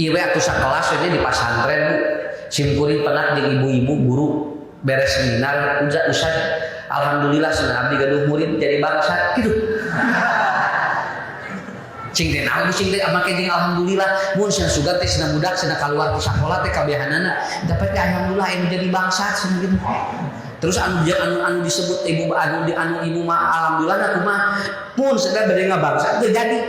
Ieu atuh sakelas we di pasantren Bu. Simkuring penak jeung ibu-ibu guru beres seminar Ustaz. Alhamdulillah cenah abdi gaduh murid jadi bangsa gitu. Cing teh naon cing teh make jeung alhamdulillah mun cenah sugat teh cenah budak cenah kaluar ti sakola teh kabehanana dapat alhamdulillah anu jadi bangsa cenah gitu. Terus anu disebut ibu ibu mah alhamdulillah na kumaha pun sedang bade ngabangsa teu jadi.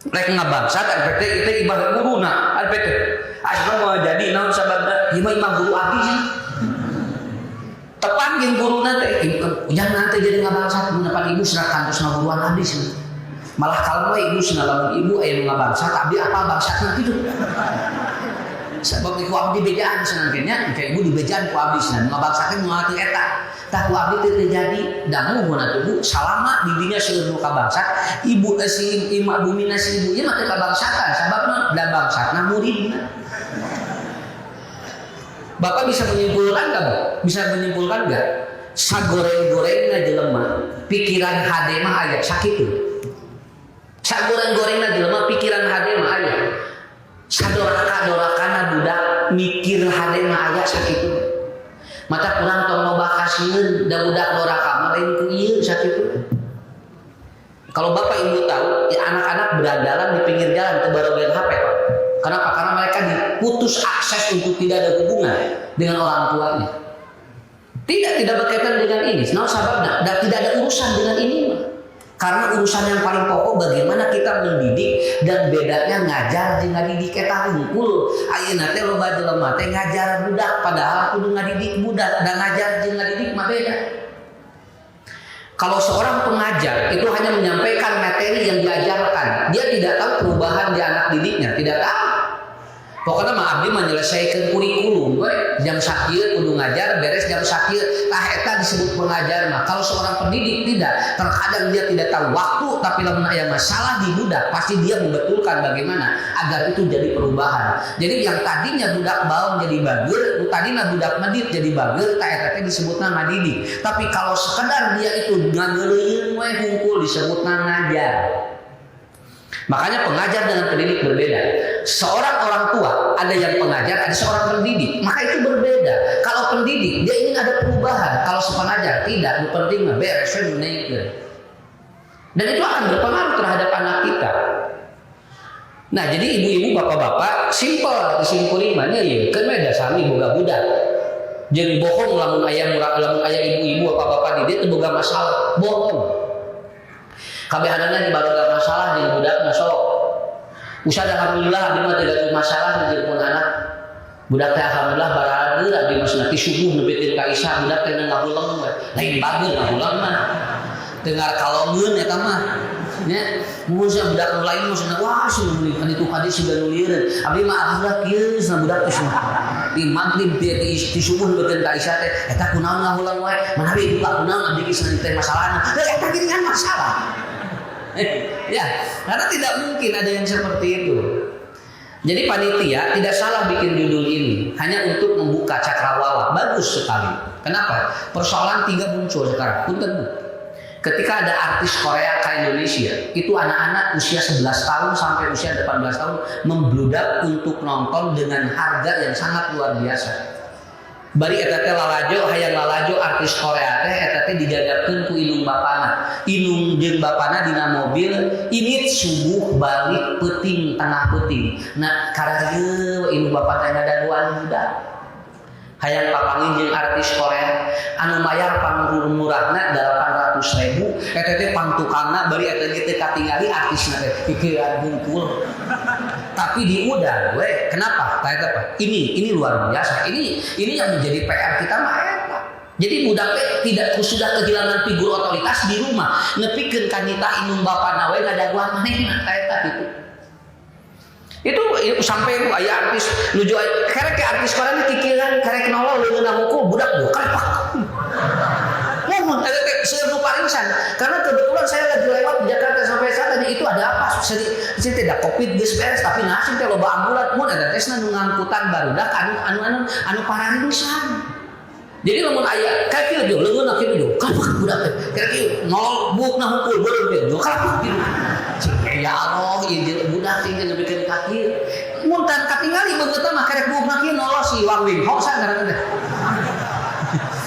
Rek ngabangsa eta teh itu ibadah guruna eta teh. Asa mau jadi naon sababna ieu mah imah guru abdi sih. Tepan jeung guruna teh jangan teh jadi ngabangsa mun depan ibu cenah kantos ngaguruan abdi sih. Malah kalau ibu cenah lamun ibu aya nu ngabangsa abdi apa bangsana kitu. Sebab ku abdi bejaan cenah nya ka ibu dibejaan ku abdi cenah ngabangsakeun moal eta. Tah ku abdi teh terjadi dangu mun atuh Bu salama di dinya seueur nu kabangsa ibu si imah bumina si ibu ieu mah teh kabangsakan sababna da bangsana muridna. Bapak bisa menyimpulkan enggak Bu? Bisa menyimpulkan enggak? Sagoreng-gorengna jelema pikiran hade mah aya sakitu. Sagoreng-gorengna jelema pikiran hade mah aya. Sadoraka-dorakana budak mikir hade mah aya sakitu. Mata kurang tong loba kasieun da budak doraka mah lain ku ieu sakitu. Kalau Bapak Ibu tahu, ya anak-anak berandalan di pinggir jalan teu barogeun HP, Pak. Kenapa? Karena mereka diputus akses untuk tidak ada hubungan dengan orang tuanya. Tidak berkaitan dengan ini. Nah, sababna tidak ada urusan dengan ini. Karena urusan yang paling pokok bagaimana kita mendidik dan bedanya ngajar jeung ngadidik eta hungkul. Ayeuna teh loba jelema teh ngajar budak padahal kudu ngadidik budak dan ngajar jeung ngadidik mah beda. Kalau seorang pengajar itu hanya menyampaikan materi yang diajarkan, dia tidak tahu perubahan di anak didiknya, tidak tahu. Pokoknya mah abdi menyelesaikan kurikulum, jam sakieu kudu ngajar, beres jam sakieu, tah eta disebut pengajar mah. Kalau seorang pendidik tidak, terkadang dia tidak tahu waktu, tapi lamun aya masalah di budak, pasti dia membetulkan bagaimana agar itu jadi perubahan. Jadi yang tadinya budak baum jadi bager, tadinya budak medit jadi bager, tah eta teh disebutna ngadidik. Tapi kalau sekedar dia itu ngageuleuyeun we hungkul disebutna ngajar. Makanya pengajar dengan pendidik berbeda. Seorang orang tua ada yang pengajar, ada seorang pendidik. Maka itu berbeda. Kalau pendidik dia ingin ada perubahan. Kalau sepengajar tidak, itu penting beres naikkeun. Dan itu akan berpengaruh terhadap anak kita. Nah, jadi ibu-ibu, bapak-bapak, simpel disimpulin mah ieu keun we da sami boga budak. Jeung bohong lamun aya ibu-ibu bapak-bapak di dieu teu boga masalah, bohong. Kabehanana di baroga masalah jeung budakna sok. Usah alhamdulillah abdi mah teu gaduh masalah jeung pun anak. Budak teh alhamdulillah barageun abdi mah cenah ti subuh nepikeun ka isya budak teh ngahulang we. Lain bageun ngahulang mah. Teu ngarkalongeun eta mah. Nya, mun sia budak nu lain mah cenah wah cenah meuli itu hadis sudah nulieun. Abdi mah alhamdulillah kieu cenah budak teh cenah. Di maghrib ti subuh nepikeun ka isya teh eta kunaon ngahulang we. Manawi budak kunaon abdi kisah teh masalahna. Eta geuningan masalah. Ya, karena tidak mungkin ada yang seperti itu. Jadi panitia tidak salah bikin judul ini, hanya untuk membuka cakrawala. Bagus sekali. Kenapa? Persoalan 3 muncul sekarang. Punten Bu. Ketika ada artis Korea ke Indonesia, itu anak-anak usia 11 tahun sampai usia 18 tahun membludak untuk nonton dengan harga yang sangat luar biasa. Bari eta teh lalajo hayang lalajo artis Korea teh eta teh dijagakeun ku inung bapana. Inung jeung bapana dina mobil init subuh balik peuting tengah peuting. Nah kararieu inung bapa teh ngadaguan budak. Hayang papanggih jeung artis Korea anu mayar pangmurahna 800.000 eta teh pangtukangna bari eta teh katingali artisna teh pikiran hungkul. Tapi diudang, we. Kenapa? Tanya apa? Ini luar biasa. Ini yang menjadi PR kita mah eta. Jadi budak tidak sudah kehilangan figur otoritas di rumah. Nepikeun ka nita inung bapana we ngadaguan manehna eta gitu. Itu sampai aya artis nuju karek ke artis Korea kikiran karek nolol leungeunna hukul budak bukan Pak. Ngomong eta teh seueur paringsan karena kebetulan saya lagi lewat di Jakarta sampai saat tadi itu ada apa? Saya tidak Covid geus beres tapi nasib teh loba ambulan mun ada tesna nu ngangkutan barudak anu parandusan. Jadi lamun aya ka kieu jo leungeunna kieu jo kapak budak teh. Kira kieu nolol bukna hukul beureum teh jo kapak kieu. Ya Allah, ieu budak teh nepikeun ka kieu. muntan katingali beungeut mah karek buukna kieu nolos si Wang Wing Ho sangarana teh.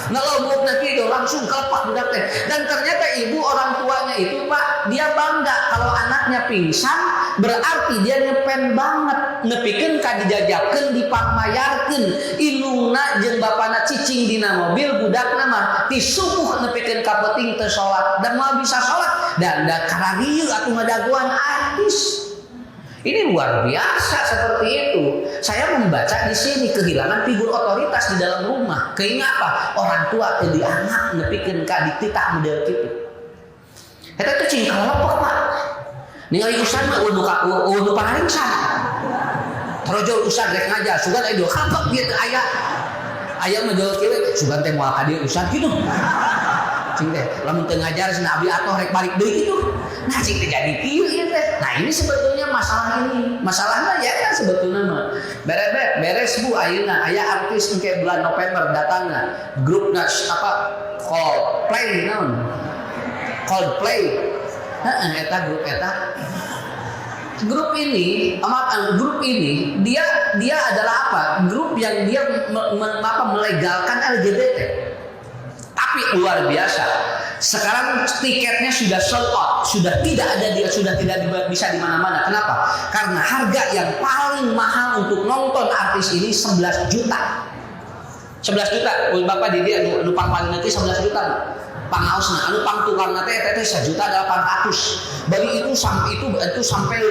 Kalau buukna kieu langsung kelepak budak teh. Dan ternyata ibu orang tuanya itu Pak, dia bangga kalau anaknya pingsan, berarti dia ngepen banget nepikeun ka dijajakeun dipangmayarkeun indungna jeung bapana cicing dina mobil budakna mah tisupuh nepikeun ka peuting teu salat dan moal bisa salat dan da kararieu atuh ngadaguan artis. Ini luar biasa seperti itu. Saya membaca di sini kehilangan figur otoritas di dalam rumah. Keingat apa? Orang tua teu dianak nepikeun ka dititah model kitu. Eta teh cing kalopok Pak. Ningali usan mah unu panaringsan. Trojo usan rek ngajar, sugan aya kapok kieu teh aya. Aya mah jol kieu sugan teh moal ka dieu usan kitu. Cing teh lamun teu ngajar cenah abi atoh rek balik deui kitu. Nah cing teh jadi kieu ieu teh. Nah ini sebetulnya masalah ini. Masalahnya ya kan sebetulnya mah beres Bu ayeuna aya artis engke bulan November datangna grupna apa Coldplay naon? Coldplay. Heeh eta grup eta. Grup ini dia adalah apa? Grup yang dia melegalkan LGBT. Tapi luar biasa. Sekarang tiketnya sudah sold out, sudah tidak bisa di mana-mana. Kenapa? Karena harga yang paling mahal untuk nonton artis ini 11 juta. 11 juta. Bapak di dia anu paling nanti 11 juta. Pangaosna anu pangtukarna teh 1.800.000. Baru itu sampai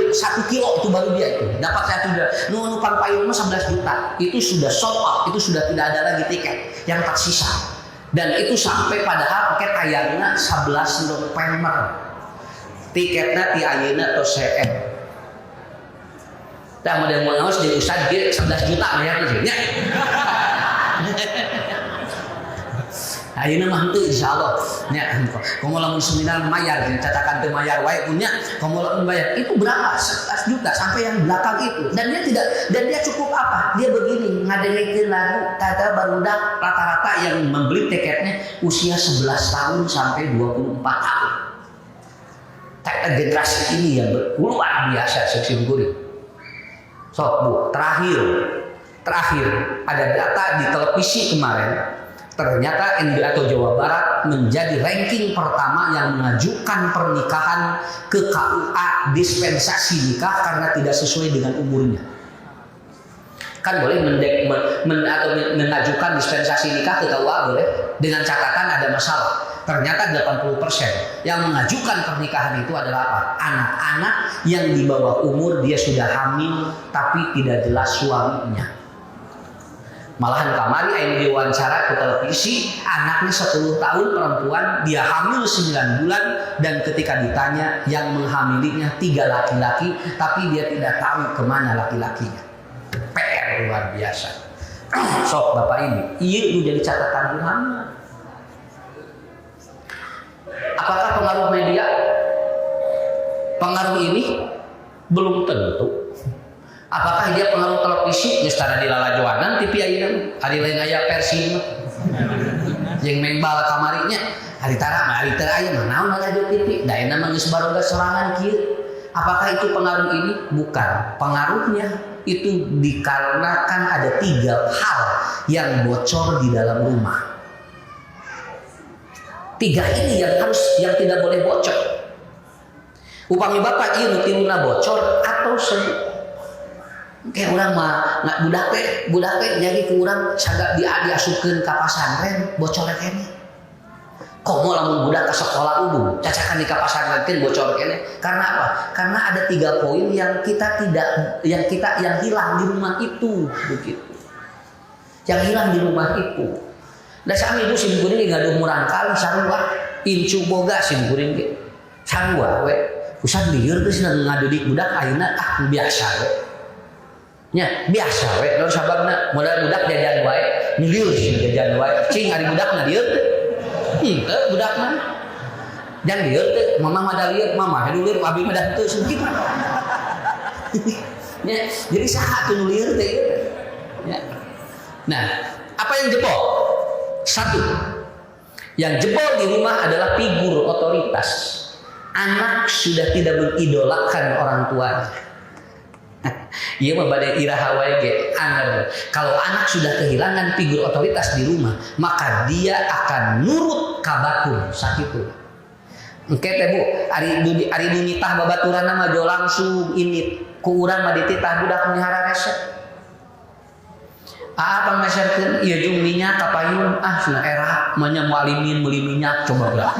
1 kilo itu baru dia itu. Dapat satu anu pangpayun mah 11 juta. Itu sudah sold out, itu sudah tidak ada lagi tiket yang tersisa. Dan itu sampai padahal paket ayarnya 11 November. Tiketnya ti ayeuna tos CM. Tah model ngaos di ustad ge 11 juta bayarna nya. Ayeuna mah henteu insyaallah. Nya komo lamun seminar mayar jeung catakan teu mayar wae punya, komo lamun bayar itu berapa? 11 juta sampai yang belakang itu. Dan dia cukup apa? Dia begini, ngadengekeun lagu kata barudak rata-rata yang membeli tiketnya usia 11 tahun sampai 24 tahun. Generasi ini yang luar biasa seksi gurih. Sok Bu, terakhir ada data di televisi kemarin. Ternyata NBA atau Jawa Barat menjadi ranking pertama yang mengajukan pernikahan ke KUA dispensasi nikah karena tidak sesuai dengan umurnya. Kan boleh mengajukan dispensasi nikah ke KUA boleh dengan catatan ada masalah. Ternyata 80% yang mengajukan pernikahan itu adalah apa? Anak-anak yang di bawah umur dia sudah hamil tapi tidak jelas suaminya. Malahan kamari aing diwawancara ke televisi, anaknya 10 tahun perempuan, dia hamil 9 bulan dan ketika ditanya yang menghamilinya 3 laki-laki, tapi dia tidak tahu kemana laki-lakinya. PR luar biasa. Sok Bapak ini, iya jadi catatan Muhammad. Apakah pengaruh media? Pengaruh ini belum tentu. Apakah dia pengaruh televisi? Ya secara dilalajoanan TV ayeuna hari lain aya versi jeung mengbal kamarinya hari tara aya mah naon radio TV da euna mah geus baroga sorangan kieu. Apakah itu pengaruh ini? Bukan. Pengaruhnya itu dikarenakan ada 3 hal yang bocor di dalam rumah. 3 ini yang tidak boleh bocor. Upami bapak ieu nu tiluna bocor atau kayak orang mah nggak budak teh jadi ke orang sagak diasupkeun ka pasantren bocor kene. Komo lamun budak ke sekolah umum cacakan di ka pasantren bocor kene. Karena apa? Karena ada 3 poin yang yang hilang di rumah itu begitu. Yang hilang di rumah itu. Da sami ibu sim kuring gaduh murang kali sarua incu boga sim kuring ge. Sarua we. Usah lieur geus ngadudik budak ayeuna biasa we. Nya biasa we lamun sababna modal budak jajan wae milieur sih jajan wae cing ari budakna dieu teh henteu budakna jan lieur teh mama mah lieur mama lieur abi mah dah teu sungkit nya jadi saha teu lieur teh ya. Nah apa yang jebol? 1 yang jebol di rumah adalah figur otoritas. Anak sudah tidak mengidolakan orang tuanya. Iya mah bade iraha wae ge anger. Kalau anak sudah kehilangan figur otoritas di rumah, maka dia akan nurut ka batur sakitu. Engke teh Bu, ari nitah babaturanna mah jo langsung init. Ku urang mah dititah budak melihara rese. Pangmasyarkeun ieu jeung minyak ka payung cenah era mah nya mualimin meuli minyak coba ulah.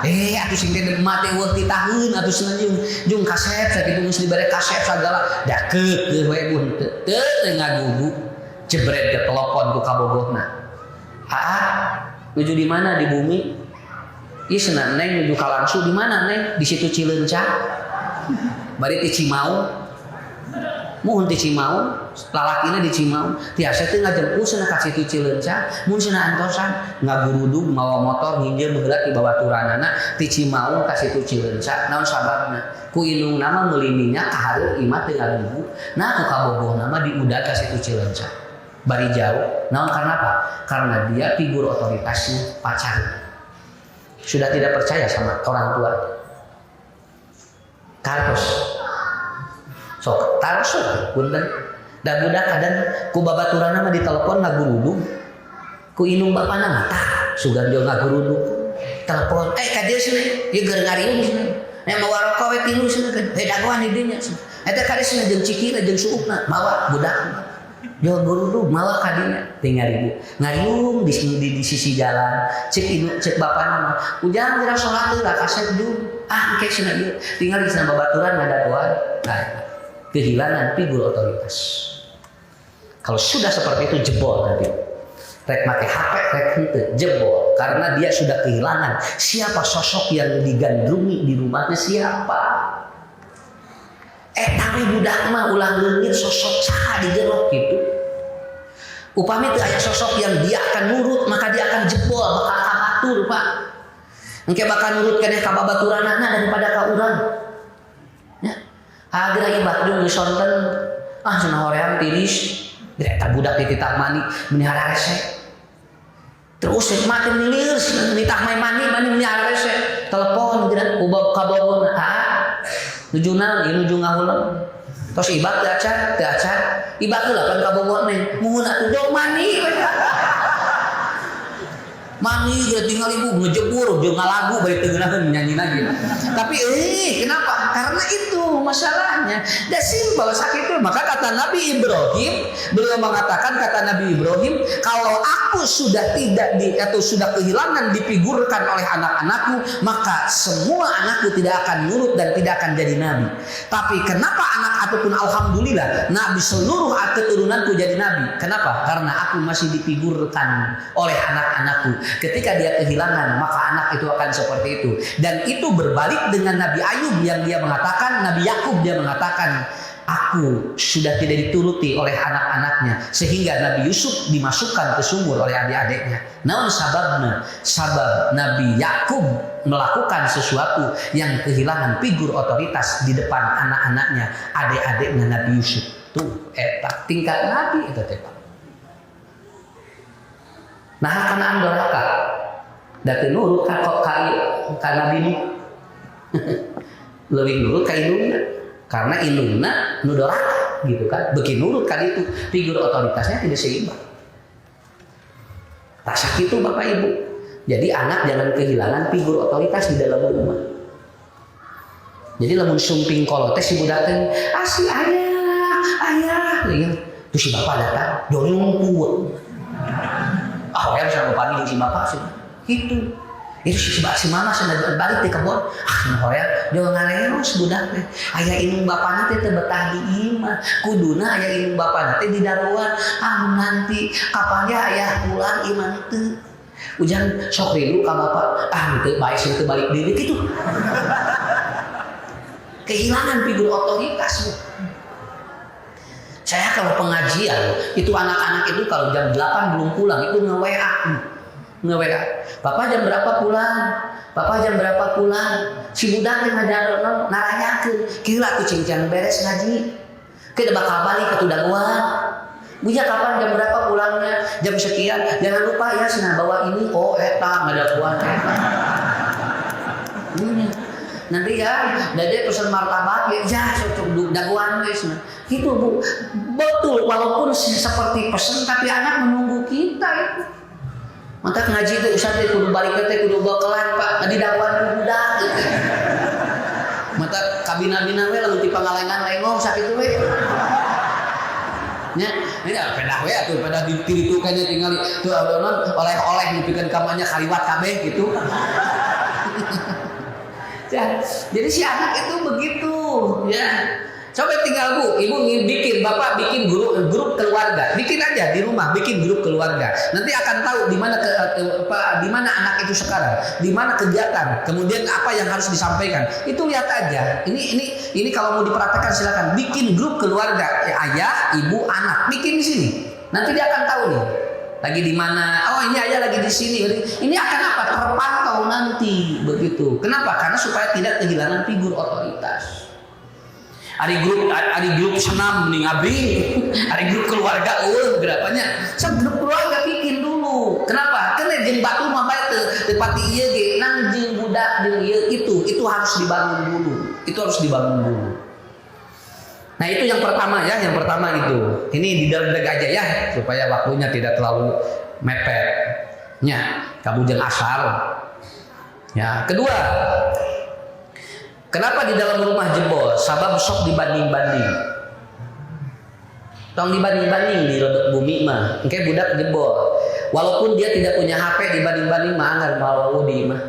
Atuh sing teh mah teh weuh titaheun atuh cenah jeung kaset sakitu geus dibere kaset sagala da keukeuh we bun teu ngagugu jebret ke telepon ku kabogohna. Nuju di mana di bumi? Ieu cenah Neng nuju ka Langsu di mana Neng? Di situ Cileunca. Bari ti Cimau. Muhun di Cimau, lalakina di Cimau, tiasa teh ngajemput cenah ka situ Cileunca, mun cenah antosan ngagurudug mawa motor hinjeun beugeulat di babaturanana ti Cimau ka situ Cileunca. Naon sababna? Ku indung nama meuli minyak ka hareup imah teu ngagugu. Nah ku kabogohna mah diudag ka situ Cileunca. Bari jauh. Naon karena apa? Karena dia figur otoritasnya pacar. Sudah tidak percaya sama orang tua. Kartos. Sok tarso punten dan budak kadang ku babaturanna mah ditelepon ngagurudug ku indung bapana mah tah sugan jo ngagurudug telepon ka dieu cenah ieu keur ngariung cenah nya mawa rokok we tilu cenah dagoan di dinya cenah eta kade cenah jeung cikina jeung suukna mawa budak jo gurudug mawa ka dinya teh ngariung di sisi jalan cek bapana mah ujang geura salat teh lah kaset jung engke cenah ieu tinggal di sana babaturan ngadagoan kehilangan figur otoritas. Kalau sudah seperti itu jebol nanti. Rek make HP rek henteu jebol karena dia sudah kehilangan siapa sosok yang digandrungi di rumahnya siapa. Tapi budak mah ulah leungit sosok saha digerok gitu. Upami teu aya sosok yang dia akan nurut maka dia akan jebol bakal kabatur Pak. Engke bakal nurut keneh ka babaturanana daripada ka urang. Agar ibat jeung disonten cenah hoream tiris eta budak dititah mani melihara rese terus makin nilir nitah mani melihara rese telepon geura ubah kabogona nuju naon ieu nuju ngahulang tos ibat teu acan ibat heula kan kabogona muhun atuh jauh mani mani geura tinggal ibu ngejebur jeung ngalagu bae teu geunaheun nyanyi lagi. Tapi kenapa? Karena itu masalahnya. Da simpel sakitu. Maka kata Nabi Ibrahim, beliau mengatakan kata Nabi Ibrahim, kalau aku sudah tidak atau sudah kehilangan difigurkan oleh anak-anakku, maka semua anakku tidak akan nurut dan tidak akan jadi nabi. Tapi kenapa anak ataupun alhamdulillah nabi seluruh keturunanku jadi nabi? Kenapa? Karena aku masih difigurkan oleh anak-anakku. Ketika dia kehilangan maka anak itu akan seperti itu. Dan itu berbalik dengan Nabi Ayub yang dia mengatakan, Nabi Yakub dia mengatakan, aku sudah tidak dituruti oleh anak-anaknya sehingga Nabi Yusuf dimasukkan ke sumur oleh adik-adiknya. Namun sababnya, sabab Nabi Yakub melakukan sesuatu yang kehilangan figur otoritas di depan anak-anaknya, adik-adiknya Nabi Yusuf. Tuh, tingkat Nabi itu teh. Nah, karena andoraka dati nurut ka Nabi Nuh. Lebih nurut ka indungna karena indungna nu doraka gitu kan. Beuki nurut kan itu figur otoritasnya tidak seimbang. Tak sakitu Bapak Ibu. Jadi anak jangan kehilangan figur otoritas di dalam rumah. Jadi lamun sumping kolot teh si budak teh si ayah gitu. Terus si bapak datang, joli ngumpul. Yang sama panggil si bapak sih, gitu. Itu si mama sudah balik di kebun. Hoya jangan ngaleos budak teh. Aya indung bapana teh teu betah di imah. Kuduna aya indung bapana teh di daruan. Nanti kapan ya ayah pulang imah teu. Ujan sok rilu ka bapak. Teu bae sing teu balik deui kitu. Kehilangan figur otoritas. Saya kalau pengajian itu anak-anak itu kalau jam 8 belum pulang itu nge-WA. Bapak jam berapa pulang? Bapak jam berapa pulang? Si budak yang ngajaronon naranyakeun, kira tuh cincang beres ngaji. Kita bakal balik ke Tudaguan. Buja kapan jam berapa pulangnya? Jam sekian. Jangan lupa ya bawa ini. Oh eta ngadaguan. nanti ya dede pesan martabak ya cocok daguan guys. Gitu Bu, betul walaupun seperti pesan tapi anak menunggu kita itu. Maka ngaji itu Ustaz kudu balik teh kudu bakalan Pak di dakwaan budak gitu. Mata kabina-bina we lamun ti pangalengan lengong sakitu we. Nya, ini pedah we atuh pada ditiru kayaknya tinggal tuh oleh-oleh dipikeun kamanya kaliwat kabeh gitu. Jadi si anak itu begitu ya. Coba tinggal Bu, Ibu bikin, Bapak bikin grup keluarga, bikin aja di rumah, bikin grup keluarga. Nanti akan tahu di mana anak itu sekarang, di mana kegiatan, kemudian apa yang harus disampaikan. Itu lihat aja. Ini kalau mau diperhatikan silakan bikin grup keluarga, ayah, ibu, anak, bikin di sini. Nanti dia akan tahu nih. Lagi di mana? Oh ini ayah lagi di sini. Ini akan apa? Terpantau nanti begitu. Kenapa? Karena supaya tidak kehilangan figur otoritas. Ada grup senam nih ngabing, ada grup keluarga, berapanya? Grup keluarga bikin dulu. Kenapa? Karena jeung batu mah bae teu pati ieu ge, nang jeung budak jeung ieu itu harus dibangun dulu. Itu harus dibangun dulu. Nah itu yang pertama ya, yang pertama itu. Ini didereg aja ya, supaya waktunya tidak terlalu mepet. Nya, kamu jeung asar. Ya, kedua. Kenapa di dalam rumah jebol? Sabab sok dibanding-banding. Tong dibanding-banding di rodok bumi mah. Engke budak jebol. Walaupun dia tidak punya HP dibanding-banding mah anggar mau di mah.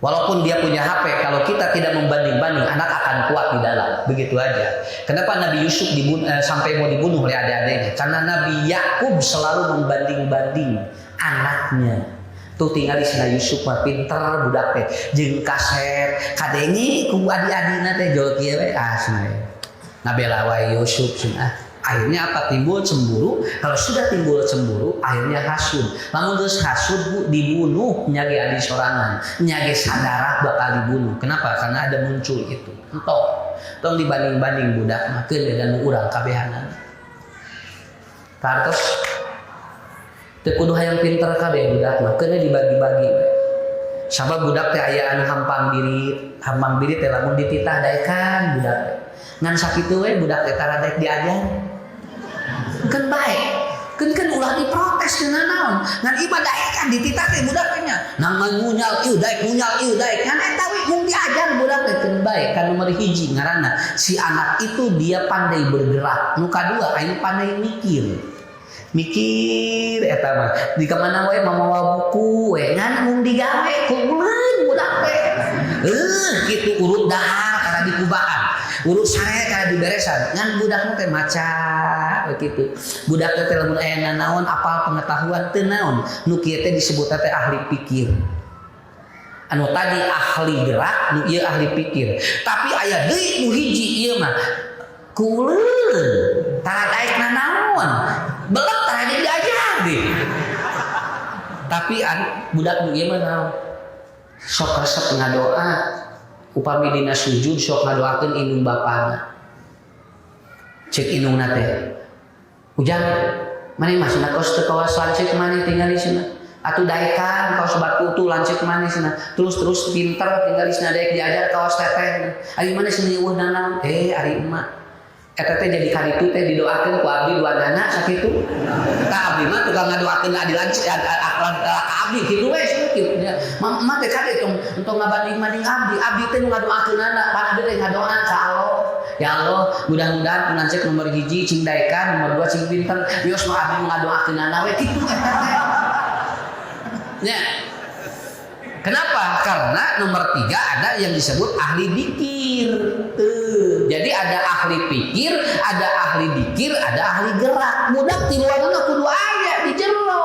Walaupun dia punya HP, kalau kita tidak membanding-banding, anak akan kuat di dalam. Begitu aja. Kenapa Nabi Yusuf sampai mau dibunuh oleh adik-adiknya? Karena Nabi Yakub selalu membanding-banding anaknya. Tuh tinggal di sana Yusuf mah pinter budak teh jeung kaset kadengi ku adi-adina teh jol kieu we asna. Nabela wae Yusuf cenah. Akhirnya apa? Timbul cemburu. Kalau sudah timbul cemburu, akhirnya hasud. Lamun geus hasud Bu dibunuh nya ge adi sorangan, nya ge sadara bakal dibunuh. Kenapa? Karena ada muncul itu. Entok. Tong dibanding-banding budak mah keun dengan urang kabehanan. Tartos teu kudu hayang pinter kabeh budak mah keuna dibagi-bagi. Sabab budak teh aya anu hampang diri teh lamun dititah daekan budak teh. Ngan sakitu we budak teh tara daek diajar. Keun bae. Keun ulah diprotes keuna naon. Ngan ibadah kan dititah teh budak teh nya. Nang ngunyal ieu daek ngan eta we mung diajar budak teh keun bae. Kan nomor 1 ngaranna si anak itu dia pandai bergerak. Nu kadua aya pandai mikir eta mah di kemana we mamawa buku we ngan mung digawe ku uleun budak teh kitu urut dahar kana dikubaan urut sare kana diberesan ngan budak teh maca kitu budak teh lamun aya naon apal pengetahuan teu naon nu kieu teh disebut teh ahli pikir anu tadi ahli gerak nu ieu ahli pikir tapi aya deui nu hiji ieu mah ku uleun tara daekna naon belak tadi diajar deh. Tapi budak nu ieu mah sok resep ngadoa upami dina sujud sok ngadoakeun indung bapana. Cek indungna teh. Ujang maneh mah cenah kos teu kawas lancet maneh tinggal di sana. Atuh daekan kaos batu tuh lancet maneh cenah. Terus pinter tinggal di sana daek diajar kaos teteh. Ari maneh cenah eueuh nanaon? Ari emak. Eta teh jadi kaditu teh didoakeun ku abdi dua dana sakitu. Tah abdi mah tukang ngadoakeun adi lanci akhlak abdi kitu we kitu. Mah teh kade tong ngabanding-banding abdi teh ngadoakeun anak, pan abdi teh ngadoa ka Allah. Ya Allah, mudah-mudahan pengancet nomor 1 cing daekan, nomor 2 cing pinter, bios mah abdi ngadoakeun anak we kitu eta teh. Nya. Kenapa? Karena nomor 3 ada yang disebut ahli dikir. Jadi ada ahli pikir, ada ahli dikir, ada ahli gerak. Budak tiluanna kudu aya di jero.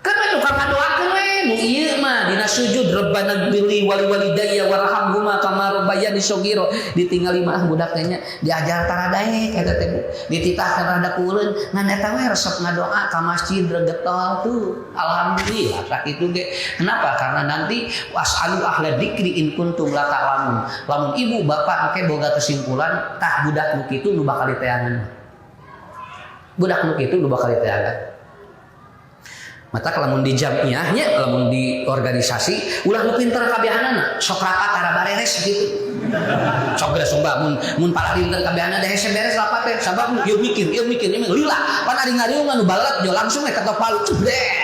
Kan tukang ngadoakeun we nu ieu mah dina sujud Rabbana ghfirli wa liwalidayya warhamhuma kama rabbayani shaghira. Ditinggali mah budak teh nya diajar tara daek eta teh dititahkeun rada kuleun ngan eta we resep ngadoa ka masjid regetol tuh. Alhamdulillah sakitu ge. Kenapa? Karena nanti wasalu ahla dzikri in kuntum la ta'lamun. Lamun ibu bapak engke boga kesimpulan tah budak nu kitu nu bakal diteangan. Budak nu kitu nu bakal diteangan. mata lamun di jamiahnya, lamun di organisasi ulah nu pinter kabeh anak sok rapat tara bareres gitu. Sok geus sumba mun para pinter kabeh anak da hese beres rapat teh sabab ieu mikir lila pan ari ngariung anu balat jo langsung ketok palu ceblek.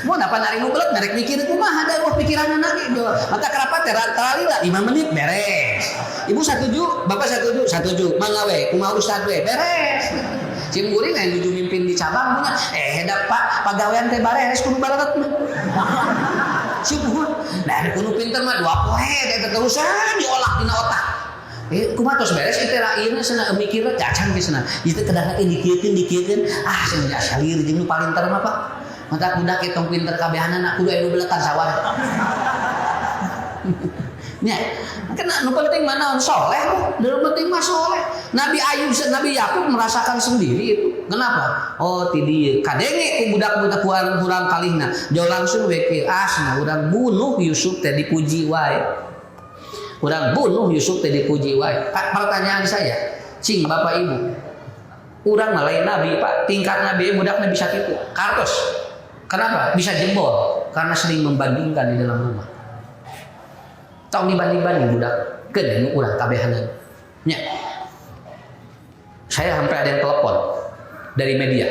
Mau dapat nari nubelet merek mikir kumaha ada wah pikiran anak ge mata kerapat teralila 5 menit beres. Ibu setuju, bapak setuju, mangawe kumaha ustad we beres. Cim guring yang nuju mimpin di cabang punya da pak pagawean teh bares kudu balaret mah. Cim gua nah kudu pinter mah 2 poe teh terusan diolah dina otak. Kumaha tos beres itu ieu cenah mikir cacan geus cenah. Ieu teh kadang teh dikieun cenah salir jeung nu palinter mah Pak. Mata budak etong pinter kabehanana kudu anu beletan sawah. Nya, kan nu penting mana soleh tuh, nu penting mah soleh. Nabi Ayub, Nabi Yakub merasakan sendiri itu. Kenapa? Oh, ti dieu kadenge ku budak-budak kurang kalihna. Jauh langsung we ke asna urang bunuh Yusuf teh dipuji wae. Urang bunuh Yusuf teh dipuji wae. Pertanyaan saya, cing Bapak Ibu. Urang mah lain nabi, Pak. Tingkat nabi budakna bisa kitu. Kartos. Kenapa? Bisa jebol karena sering membandingkan di dalam rumah. Tong dibanding-banding budak keun urang kabehanan. Nya. Saya sampai ada yang telepon dari media.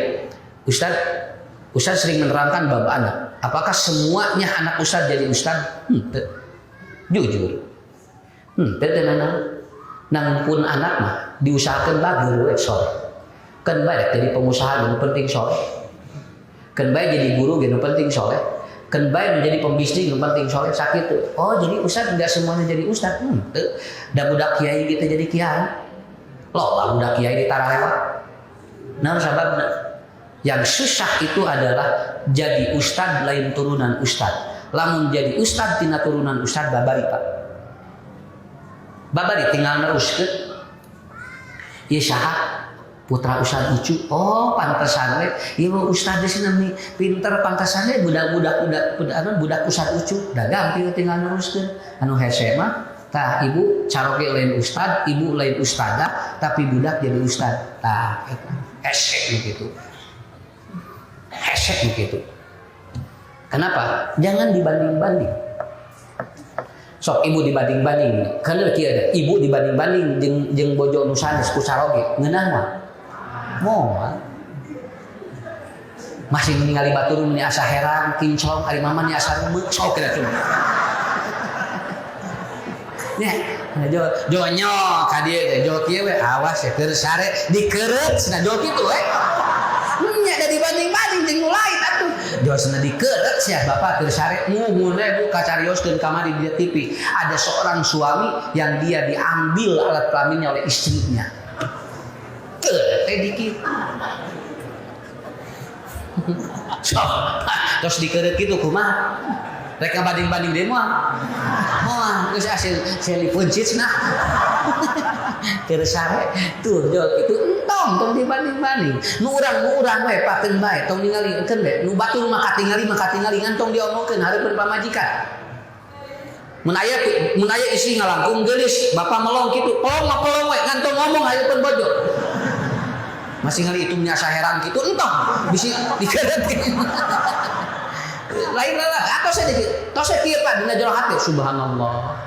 Ustaz sering menerangkan bab anak. Apakah semuanya anak Ustaz jadi Ustaz? Jujur. Nang pun anak mah diusahakan bagus we sore. Kan bae jadi pengusaha nu penting sore. Kan bae jadi guru nu penting sore. Kan bae menjadi pembisnis nu penting sore sakitu. Oh, jadi ustaz enggak semuanya jadi ustaz. Da budak kiai gitu jadi kiai. Loba budak kiai di tararewa. Nah, sababna yang susah itu adalah jadi ustaz lain turunan ustaz. Lamun jadi ustaz tina turunan ustaz babari Pak. Babari tinggal neruskeun. Ieu saha? Putra Ustaz Ucu. Oh, pantesan we. Ieu ustaz geus nami pinter pantesan we budak Ustaz Ucu. Da gampil tinggal neruskeun. Anu hese mah tah ibu caroge lain ustaz, ibu lain ustazah, tapi budak jadi ustaz. Tah hese begitu. Hese begitu. Kenapa? Jangan dibanding-banding. Sok ibu dibanding-banding. Kana kieu ada ibu dibanding-banding jeung bojo nu sanes ku caroge. Ngeunah mah. Moal. Masih ningali batur mun asa heran, kinclong ari mama nya asa reumeu sok kira cuma. Nya, jo nyok ka dieu teh, jo kieu we awas ya keur sare dikeureut cenah jo kitu we. Nya da dibanding-banding jeung nu lain atuh. Jo cenah dikeureut sia bapak keur sare ngumun we bu kacarioskeun kamari di TV. Ada seorang suami yang dia diambil alat kelaminnya oleh istrinya. Dikit. Terus dikeureut kitu kumaha? Rek banding-banding deui moal. Moal geus hasil selipuncitna. Keur sare tuh jol kitu entong dibanding-banding. Nu urang we pakeun bae tong ningalikeun we. Nu batur mah katingali ngantong diomongkeun hareupeun pamajikan. Mun aya istri ngalangkung geulis, bapak melong kitu. Pelong we ngantong ngomong hareupeun bojo. Masih ngali itu nya saheran gitu entong bisi dikeureut lain lah atau saya dikit tos kieu Pak dina jero hati subhanallah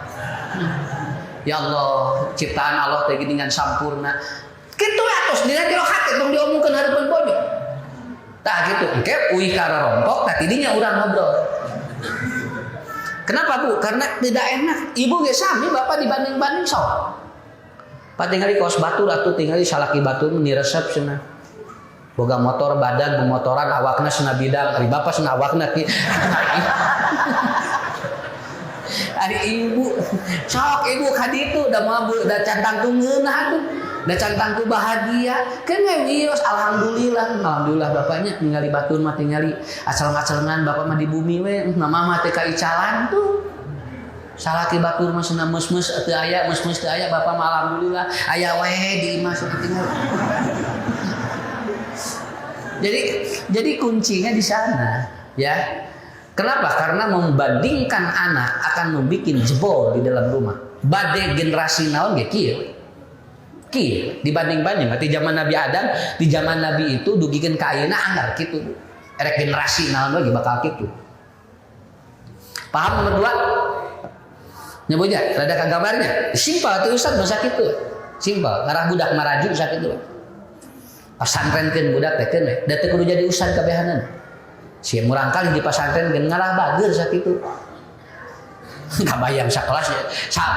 ya Allah ciptaan Allah teh dengan sampurna kitu atos dina jero hati tong diomongkeun hareupeun bojo tah gitu engke uih ka rompok tah tidinya urang ngobrol. Kenapa Bu? Karena tidak enak ibu ge sami bapak dibanding-banding sok. Pak tinggali kaos batur atuh tinggali salaki batur meni resep cenah. Boga motor badan memotoran awakna cenah bidang ari bapak cenah awakna ki. Ari ibu sok ibu ka ditu da mabuk da cantangku ngeunah atuh. Da cantangku bahagia. Keun we wios alhamdulillah bapaknya ningali batur mah tinggali asal-asalengan bapak mah di bumi we mama mah teh ka icalan tuh. Salaki batur mah cenah meus-meus teu aya bapak mah alhamdulillah aya wae di imah sakitu. Jadi kuncinya di sana ya. Kenapa? Karena membandingkan anak akan membuat jebol di dalam rumah. Bade generasi naon ge kieu. Ki dibanding-banding di zaman Nabi Adam, di zaman Nabi itu dugikeun ka ayeuna anggar kitu. Erek generasi naon lagi bakal kitu. Paham nomor 2? Nyebutnya rada kagambarnya. Simpel tuh Ustaz masa kitu. Simpel, ngarah budak maraju sakitu. Pasantrenkeun budak teh keun we, da teu kudu jadi ustad kabehanan. Si murang kali di pasantren geun ngarah bager sakitu. Kabayang sakelas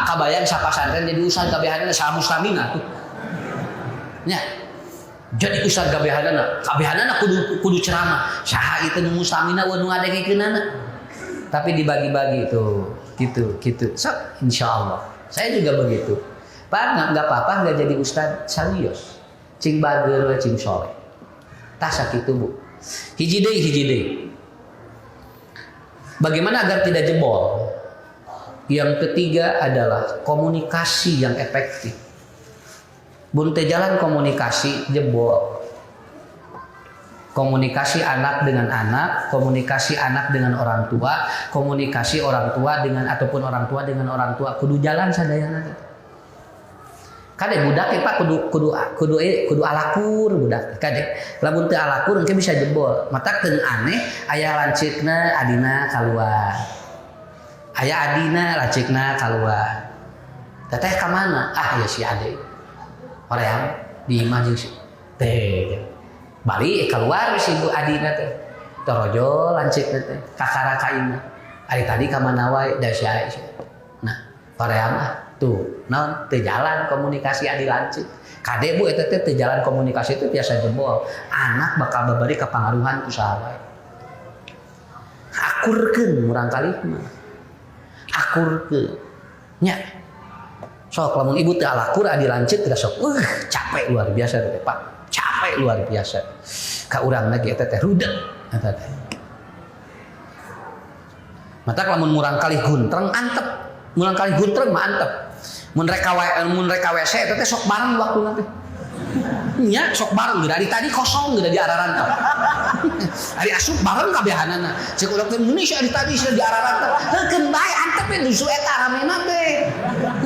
kabayang sa pasantren jadi ustad kabehanan sa mustamina tuh. Nya. Jadi ustad kabehanana kudu ceramah. Saha itu nu mustamina we nu ngadengekeunana. Tapi dibagi-bagi tuh, gitu. So, insyaallah. Saya juga begitu. Pak enggak apa-apa enggak jadi ustad salios. Cing bager we cing soleh. Tah sakitu Bu. Hiji deui. Bagaimana agar tidak jebol? Yang ketiga adalah komunikasi yang efektif. Bun teh jalan komunikasi jebol. Komunikasi anak dengan anak, komunikasi anak dengan orang tua, komunikasi orang tua dengan ataupun orang tua dengan orang tua kudu jalan sadayana. Kade budak Pak kudu alakur budak. Kade lamun teu alakur engke bisa jebol. Mata teu aneh aya lanceukna adina kaluar. Aya adina lanceukna kaluar. Teteh ka mana? Ah ya si ade. Hoream di imah jeung si teh. Balik keluar si Bu adina teh. Torojo lanceukna teh kakara ka imah. Ari tadi ka mana wae da sia. Nah, hoream tuh naon teu jalan komunikasi adi lanceuk. Kade Bu eta teh teu jalan komunikasi itu biasa jebol. Anak bakal babari kapangaruhan ku saha wae. Akurkeun murang kali mah. Akurkeun. Nya. Sok lamun ibu teu alakur adi lanceuk teh sok capek luar biasa teh Pak. Capek luar biasa. Ka urang lagi eta teh rudeg eta teh. Mata lamun murang kali guntreng antep. Murang kali guntreng mah antep. Mun reka WC eta teh sok bareng waktuna teh. Nya sok bareng dari tadi kosong geus di araran teh. Ari asup bareng kabehanana. Cek urang teh muni ari tadi sia di araran teh. Heukeun bae antep justru eta ramena teh.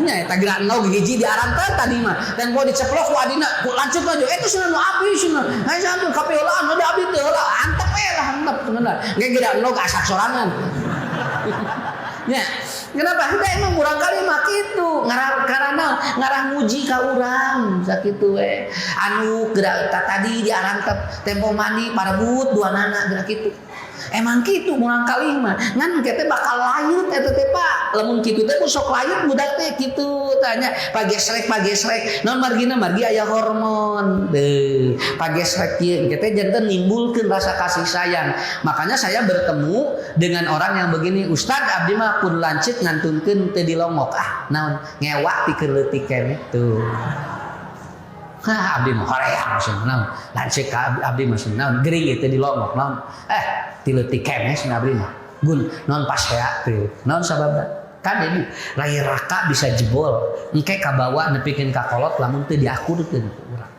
Nya eta geura endog hiji di araran teh tadi mah. Dan gua diceplok ku adina ku lanceuk aja. Eta cenah nu abdi cenah. Hai sampeun kapeulaan nu abdi teh heula antep lah antep cenah. Ge geura endog asak sorangan. Nya, kenapa? Henteu emang urang kali mah kitu, ngarah muji ka urang sakitu we. Anu geura tadi diarantep tempo mandi parebut duanana geura kitu. Emang kitu urang kali mah. Ngan kita bakal layut eta teh Pak. Lamun kitu teh sok layut budak teh kitu tanya pagesrek. Naon margina margi aya hormon. Deuh, pagesrek ieu kita janten nimbulkeun rasa kasih sayang. Makanya saya bertemu dengan orang yang begini, Ustad abdi mah pun lanceuk ngantunkeun teu dilongok. Ah, naon ngewak pikeun leutik keneh tuh. Abdi mah horeang cenah naon lanceuk ka abdi mah naon gering teh dilongok naon ti leutik keneh cenah abdi mah gun naon pasea teh naon sababna kade Bu lain raka bisa jebol engke kabawa nepikeun ka kolot lamun teu diakurkeun ku urang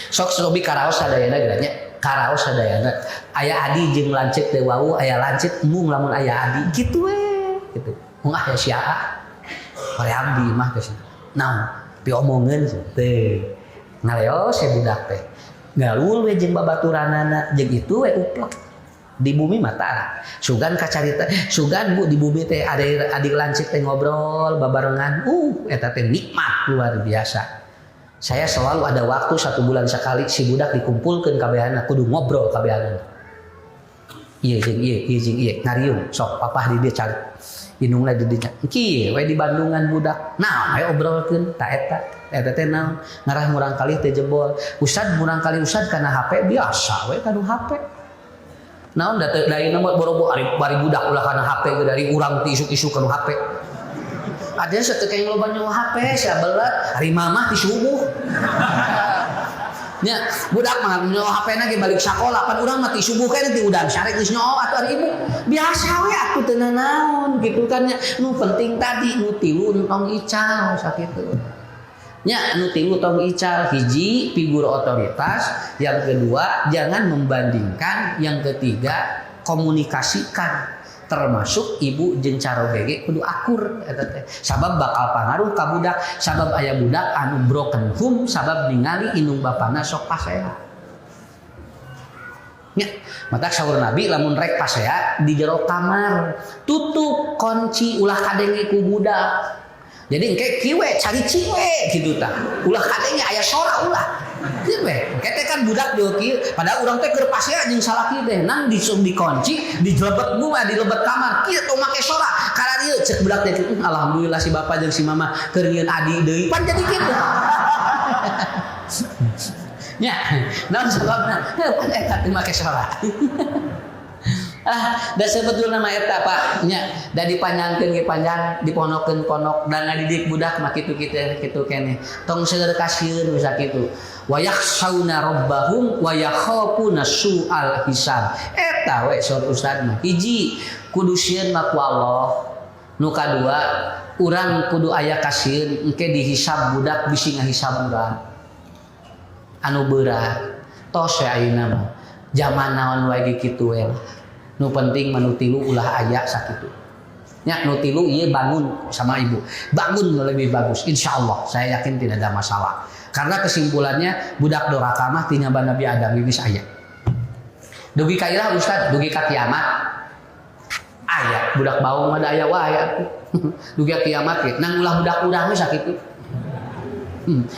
sok sobi karaos sadayana geura nya karaos sadayana aya adi jeung lanceuk teh wau aya lanceuk mung lamun aya adi kitu we kitu mung aya sia hore abdi mah geus naon piomongeun teh ngaleos si budak teh galul we jeung babaturanana jeung itu we uplek di bumi mata sugan kacarita sugan Bu di bumi teh ada adik lanceuk teh ngobrol babarengan eta teh nikmat luar biasa. Saya selalu ada waktu 1 bulan sekali si budak dikumpulkeun kabehanana kudu ngobrol kabehanana. Ieu jeung ieu ngariung sok papah di dieu cari inungna di dinya kieu we di Bandungan budak nah we obrolkeun ta eta teh naon ngarah murang kali teh jebol Ustad murang kali Ustad kana HP biasa we kanu HP naon da teh dari nomor boro-boro bari budak ulah kana HP dari urang ti isu-isu kanu HP ada sateu keng loba nyawa HP sia belet hari mamah ti subuh nya budak mah nyawa HP-na ge balik sakola pan urang mah ti subuh keneh ti udang syarek geus nyoo atuh ari ibu biasa we atuh teu naon kitu kan nya nu penting tadi nu tilu tong ical sakitu nya nu tilu tong ical hiji figur otoritas yang kedua jangan membandingkan yang ketiga komunikasikan termasuk ibu jeung carogege kudu akur eta teh sabab bakal pangaruh ka budak sabab aya budak anu broken home sabab ningali indung bapana sok pasea nya mata saur Nabi lamun rek pasea di jero kamar tutup kunci ulah kadenge ku budak jadi engke kiwe cari ciwe gitu tah ulah kadenge aya sora ulah kieu we kete kan budak di kieu padahal urang teh keur pasea jeung salaki teh nang dikunci dijlebet bunga di lebet kamar kieu tong make sora kana dieu cek budak teh alhamdulillah si bapa jeung si mama keur nyieun adi deui pan jadi kitu nya naon sababna pan eta teh make sora da sebetulna mah eta Pak nya da dipanjangkeun ge panjang diponokkeun ponok da ngadidik budak mah kitu keneh tong seueur kasieun sakitu wa yakhshawna rabbahum wa yakhafuna su'al hisab eta we saur ustad mah hiji kudu sieun mah ku Allah nu kadua urang kudu aya kasieun engke dihisab budak bisi ngahisab urang anu berat tos we ayeuna mah zaman naon wae kitu we nu penting manu tilu ulah aya sakitu nya nu tilu ieu bangun sama ibu bangun lebih bagus insyaallah saya yakin tidak ada masalah karena kesimpulannya budak doraka mah tina Nabi Adam geus aya dugi ka ira ustad dugi ka kiamat aya budak baung mah da aya wae dugi ka kiamat ge nang ulah budak urang we sakitu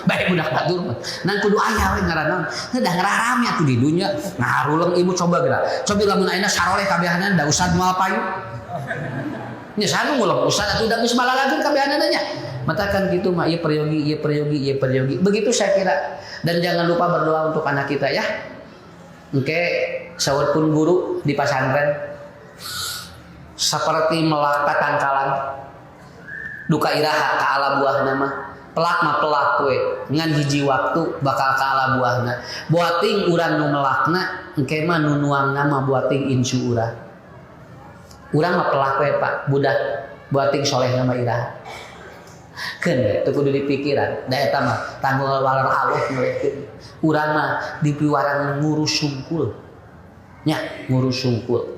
baik budak batur nang kudu aya we ngaranna da ngararame atuh di dunya ngaharuleng ibu coba lamun ayeuna saroleh kabehanana da ustad moal payu nya sanu nguleng ustad atuh da geus malalageun kabehanana nya mata kan kitu mah ieu peryogi begitu saya kira dan jangan lupa berdoa untuk anak kita ya engke saurpun guru di pasantren seperti melak tatangkalan duka iraha ka ala buahna mah pelak mah pelak we ngan hiji waktu bakal kalah buahna buating urang nu melakna engke mah nu nuangna mah buating insu urang mah pelak we Pak budak buating solehna mah iraha keun teu kudu dipikiran da eta mah tanggung walar Allah mulehkeun urang mah dipiwarang ngurus sungkul nya ngurus sungkul